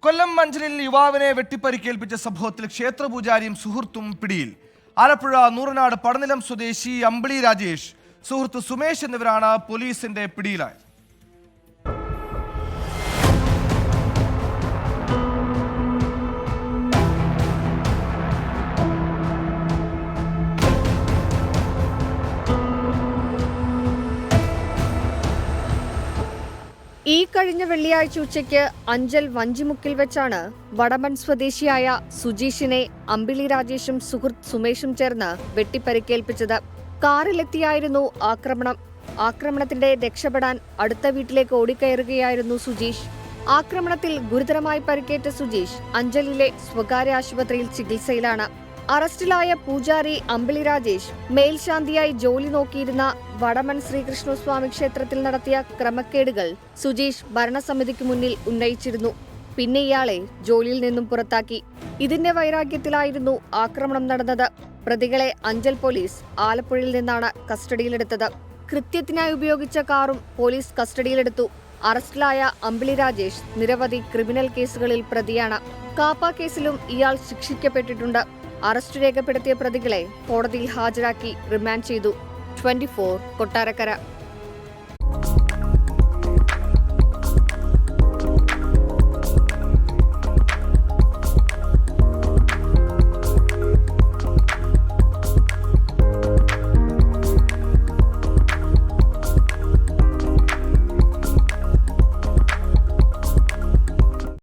കൊല്ലം മഞ്ചലിൽ യുവാവിനെ വെട്ടിപ്പരിക്കേൽപ്പിച്ച സംഭവത്തിൽ ക്ഷേത്രപൂജാരിയും സുഹൃത്തും പിടിയിൽ. ആലപ്പുഴ നൂറനാട് പടനിലം സ്വദേശി അമ്പിളി രാജേഷ്, സുഹൃത്ത് സുമേഷ് എന്നിവരാണ് പോലീസിന്റെ പിടിയിലായത്. ഈ കഴിഞ്ഞ വെള്ളിയാഴ്ച ഉച്ചയ്ക്ക് അഞ്ചൽ വഞ്ചിമുക്കിൽ വെച്ചാണ് വടമൺ സ്വദേശിയായ സുജീഷിനെ അമ്പിളി രാജേഷും സുഹൃത്ത് സുമേഷും ചേർന്ന് വെട്ടിപ്പരിക്കേൽപ്പിച്ചത്. കാറിലെത്തിയായിരുന്നു ആക്രമണത്തിന്റെ രക്ഷപ്പെടാൻ അടുത്ത വീട്ടിലേക്ക് ഓടിക്കയറുകയായിരുന്നു സുജീഷ്. ആക്രമണത്തിൽ ഗുരുതരമായി പരിക്കേറ്റ സുജീഷ് അഞ്ചലിലെ സ്വകാര്യ ആശുപത്രിയിൽ ചികിത്സയിലാണ്. അറസ്റ്റിലായ പൂജാരി അമ്പിളി രാജേഷ് മേൽശാന്തിയായി ജോലി നോക്കിയിരുന്ന വടമൺ ശ്രീകൃഷ്ണസ്വാമി ക്ഷേത്രത്തിൽ നടത്തിയ ക്രമക്കേടുകൾ സുജീഷ് ഭരണസമിതിക്ക് മുന്നിൽ ഉന്നയിച്ചിരുന്നു. പിന്നെ ഇയാളെ ജോലിയിൽ നിന്നും പുറത്താക്കി. ഇതിന്റെ വൈരാഗ്യത്തിലായിരുന്നു ആക്രമണം നടന്നത്. പ്രതികളെ അഞ്ചൽ പോലീസ് ആലപ്പുഴയിൽ നിന്നാണ് കസ്റ്റഡിയിലെടുത്തത്. കൃത്യത്തിനായി ഉപയോഗിച്ച കാറും പോലീസ് കസ്റ്റഡിയിലെടുത്തു. അറസ്റ്റിലായ അമ്പിളി രാജേഷ് നിരവധി ക്രിമിനൽ കേസുകളിൽ പ്രതിയാണ്. കാപ്പ കേസിലും ഇയാൾ ശിക്ഷിക്കപ്പെട്ടിട്ടുണ്ട്. അറസ്റ്റ് രേഖപ്പെടുത്തിയ പ്രതികളെ കോടതിയിൽ ഹാജരാക്കി റിമാൻഡ് ചെയ്തു. 24 കൊട്ടാരക്കര.